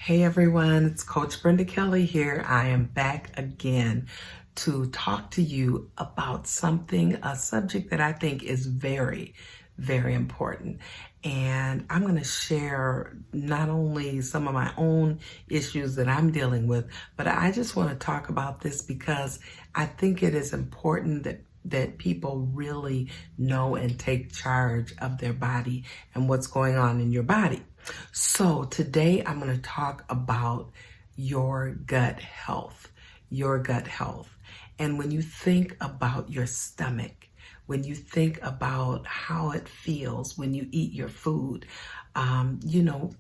Hey everyone, it's Coach Brenda Kelly here. I am back again to talk to you about a subject that I think is very, very important. And I'm going to share not only some of my own issues that I'm dealing with, but I just want to talk about this because I think it is important that people really know and take charge of their body and what's going on in your body. So today I'm going to talk about your gut health, And when you think about your stomach, when you think about how it feels when you eat your food,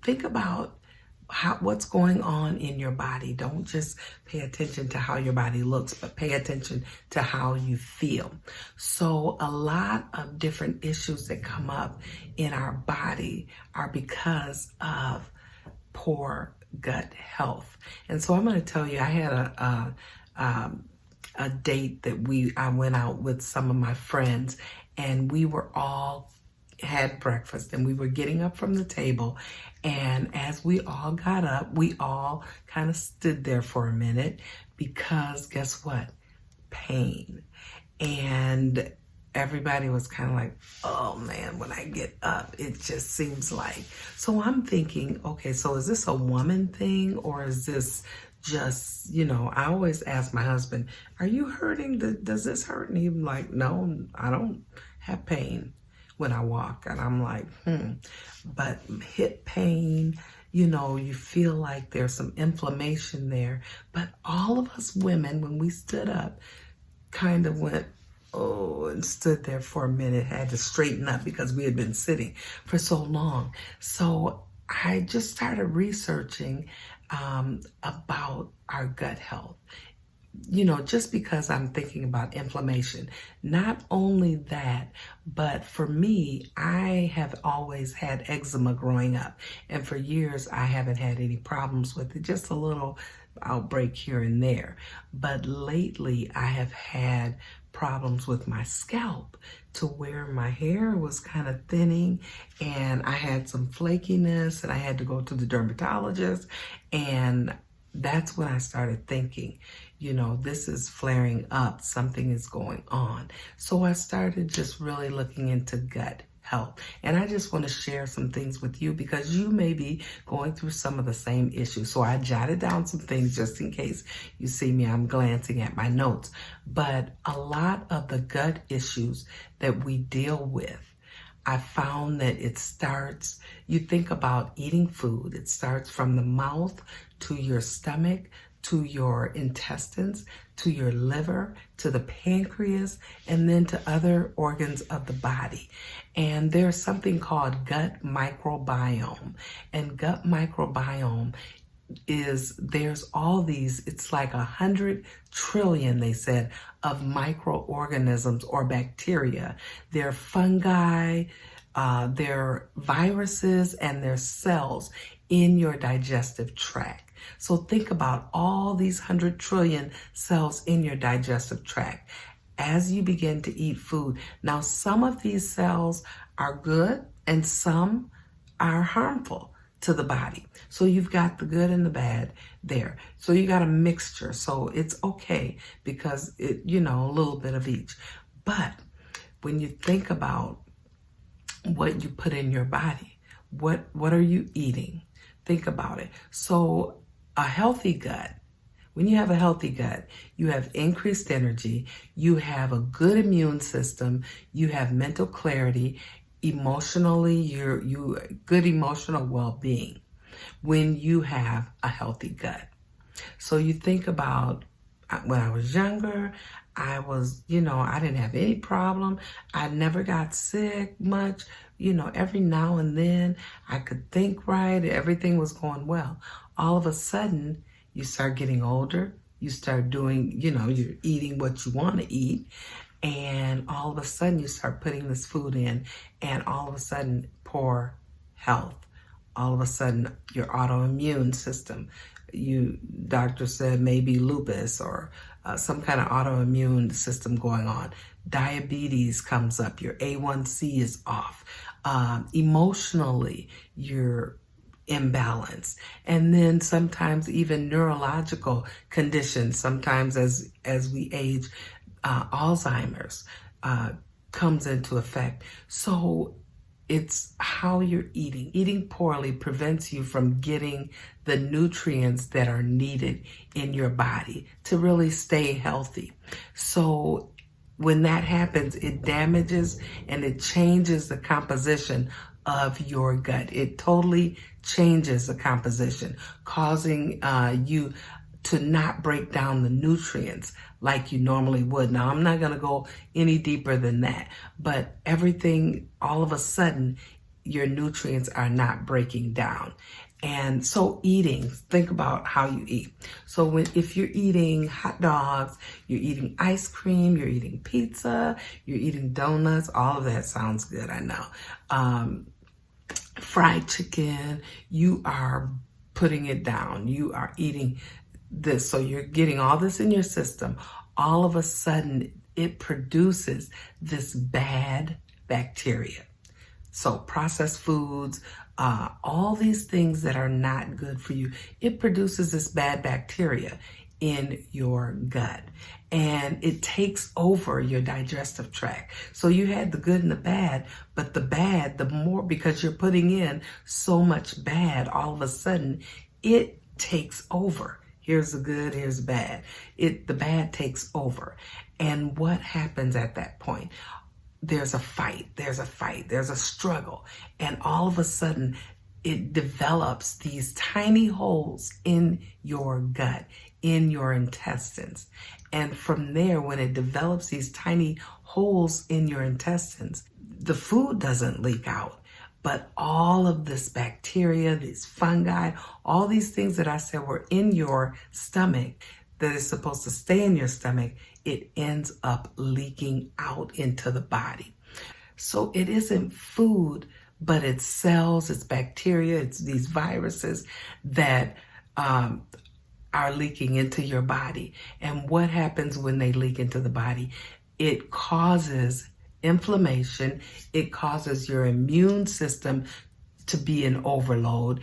think about what's going on in your body. Don't just pay attention to how your body looks, but pay attention to how you feel. So a lot of different issues that come up in our body are because of poor gut health. And so I'm going to tell you, I had a date that I went out with some of my friends, and we were all had breakfast, and we were getting up from the table. And as we all got up, we all kind of stood there for a minute because guess what? Pain. And everybody was kind of like, oh man, when I get up, it just seems like. So I'm thinking, okay, so is this a woman thing, or is this just, I always ask my husband, are you hurting? Does this hurt? And he's like, no, I don't have pain when I walk. And I'm like, but hip pain, you feel like there's some inflammation there. But all of us women, when we stood up, kind of went, oh, and stood there for a minute, had to straighten up because we had been sitting for so long. So I just started researching about our gut health. Just because I'm thinking about inflammation. Not only that, but for me, I have always had eczema growing up. And for years, I haven't had any problems with it, just a little outbreak here and there. But lately, I have had problems with my scalp to where my hair was kind of thinning, and I had some flakiness, and I had to go to the dermatologist. And that's when I started thinking, this is flaring up, something is going on. So I started just really looking into gut health. And I just want to share some things with you because you may be going through some of the same issues. So I jotted down some things just in case you see me, I'm glancing at my notes. But a lot of the gut issues that we deal with, I found that you think about eating food, it starts from the mouth to your stomach, to your intestines, to your liver, to the pancreas, and then to other organs of the body. And there's something called gut microbiome. And gut microbiome there's all these, it's like 100 trillion, they said, of microorganisms or bacteria. They're fungi, they're viruses, and they're cells in your digestive tract. So think about all these 100 trillion cells in your digestive tract as you begin to eat food. Now, some of these cells are good and some are harmful to the body. So you've got the good and the bad there. So you got a mixture. So it's okay because a little bit of each. But when you think about what you put in your body, what are you eating? Think about it. So a healthy gut, when you have a healthy gut, you have increased energy, you have a good immune system, you have mental clarity, emotionally, you good emotional well-being when you have a healthy gut. So you think about when I was younger, I didn't have any problem. I never got sick much. Every now and then I could think right. Everything was going well. All of a sudden, you start getting older. You start doing, you're eating what you want to eat. And all of a sudden, you start putting this food in. And all of a sudden, poor health. All of a sudden, your autoimmune system. Doctor said maybe lupus or some kind of autoimmune system going on. Diabetes comes up. Your A1C is off. Emotionally, you're imbalance. And then sometimes even neurological conditions, sometimes as we age, Alzheimer's comes into effect. So it's how you're eating. Eating poorly prevents you from getting the nutrients that are needed in your body to really stay healthy. So when that happens, it damages and it changes the composition of your gut. It totally changes the composition, causing you to not break down the nutrients like you normally would. Now, I'm not going to go any deeper than that, but everything, all of a sudden, your nutrients are not breaking down. And so eating, think about how you eat. So if you're eating hot dogs, you're eating ice cream, you're eating pizza, you're eating donuts, all of that sounds good, I know. Fried chicken, you are putting it down. You are eating this. So you're getting all this in your system. All of a sudden, it produces this bad bacteria. So processed foods, all these things that are not good for you, it produces this bad bacteria in your gut, and it takes over your digestive tract. So you had the good and the bad, but the bad, the more, because you're putting in so much bad, all of a sudden it takes over. Here's the good, here's the bad. The bad takes over. And what happens at that point? There's a fight, there's a struggle. And all of a sudden, it develops these tiny holes in your gut, in your intestines. And from there, when it develops these tiny holes in your intestines, the food doesn't leak out. But all of this bacteria, these fungi, all these things that I said were in your stomach that is supposed to stay in your stomach, it ends up leaking out into the body. So it isn't food, but it's cells, it's bacteria, it's these viruses that are leaking into your body. And what happens when they leak into the body? It causes inflammation. It causes your immune system to be in overload.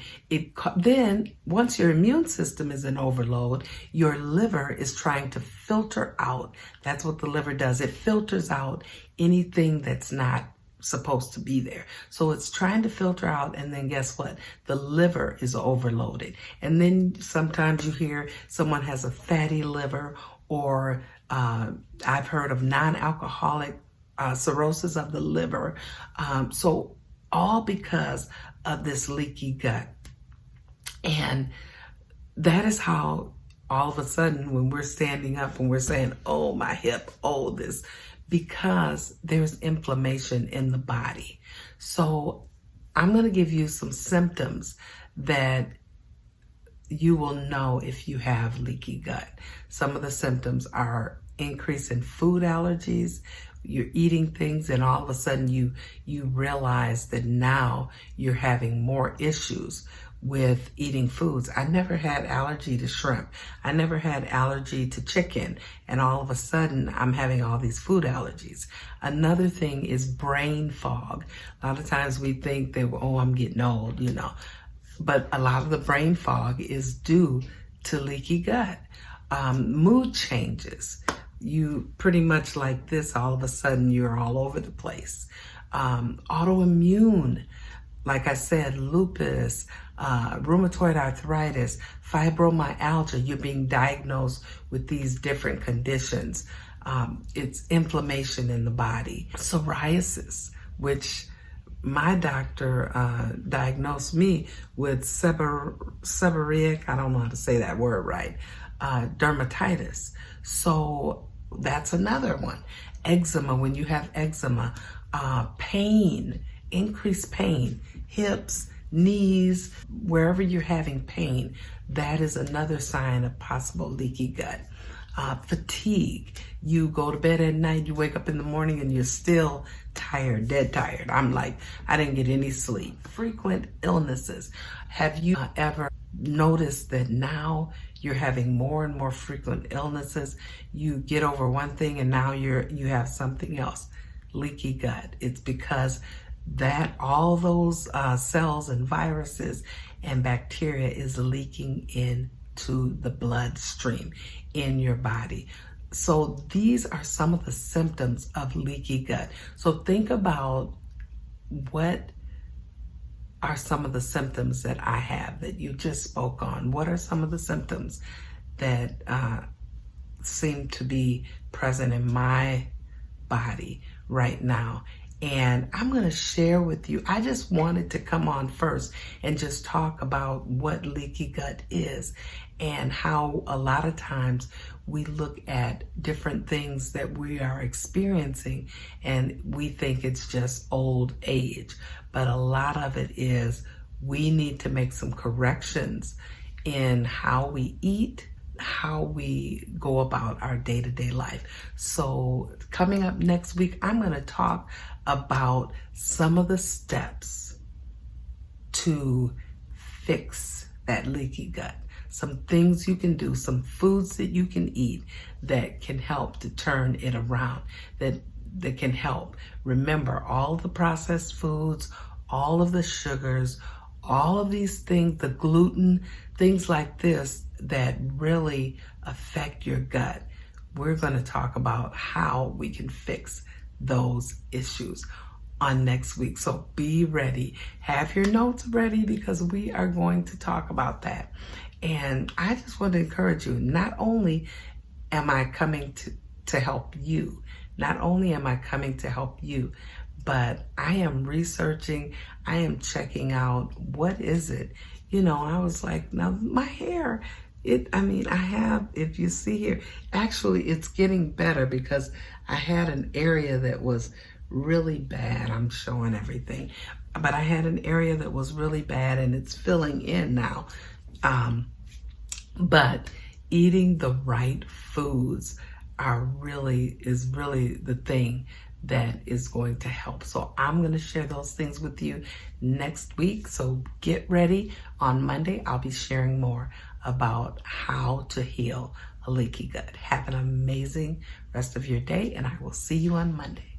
Then, once your immune system is in overload, your liver is trying to filter out. That's what the liver does. It filters out anything that's not supposed to be there. So it's trying to filter out, and then guess what? The liver is overloaded. And then sometimes you hear someone has a fatty liver, or I've heard of non-alcoholic cirrhosis of the liver. So all because of this leaky gut. And that is how all of a sudden when we're standing up and we're saying, oh, my hip, oh, this, because there's inflammation in the body. So I'm going to give you some symptoms that you will know if you have leaky gut. Some of the symptoms are increase in food allergies. You're eating things and all of a sudden you realize that now you're having more issues with eating foods. I never had allergy to shrimp. I never had allergy to chicken. And all of a sudden I'm having all these food allergies. Another thing is brain fog. A lot of times we think that, oh, I'm getting old, you know. But a lot of the brain fog is due to leaky gut. Mood changes. You pretty much like this, all of a sudden you're all over the place. Autoimmune, like I said, lupus, rheumatoid arthritis, fibromyalgia, you're being diagnosed with these different conditions. It's inflammation in the body. Psoriasis, which my doctor diagnosed me with seborrheic, I don't know how to say that word right, dermatitis. So that's another one. Eczema, when you have eczema, pain, increased pain, hips, knees, wherever you're having pain, that is another sign of possible leaky gut. Fatigue, you go to bed at night, you wake up in the morning and you're still tired, dead tired. I'm like, I didn't get any sleep. Frequent illnesses. Have you ever noticed that now you're having more and more frequent illnesses? You get over one thing and now you have something else. Leaky gut. It's because that all those cells and viruses and bacteria is leaking into the bloodstream in your body. So these are some of the symptoms of leaky gut. So think about what are some of the symptoms that I have that you just spoke on. What are some of the symptoms that seem to be present in my body right now? And I'm going to share with you. I just wanted to come on first and just talk about what leaky gut is and how a lot of times we look at different things that we are experiencing and we think it's just old age. But a lot of it is we need to make some corrections in how we eat, how we go about our day-to-day life. So coming up next week, I'm going to talk about some of the steps to fix that leaky gut. Some things you can do, some foods that you can eat that can help to turn it around, that can help. Remember, all the processed foods, all of the sugars, all of these things, the gluten, things like this that really affect your gut. We're going to talk about how we can fix those issues on next week. So be ready. Have your notes ready because we are going to talk about that. And I just want to encourage you, not only am I coming to help you, not only am I coming to help you, but I am researching, I am checking out what is it. I was like, now my hair, I have, if you see here, actually it's getting better because I had an area that was really bad. I'm showing everything, but I had an area that was really bad and it's filling in now. But eating the right foods is really the thing that is going to help. So I'm going to share those things with you next week. So get ready. On Monday, I'll be sharing more about how to heal a leaky gut. Have an amazing rest of your day, and I will see you on Monday.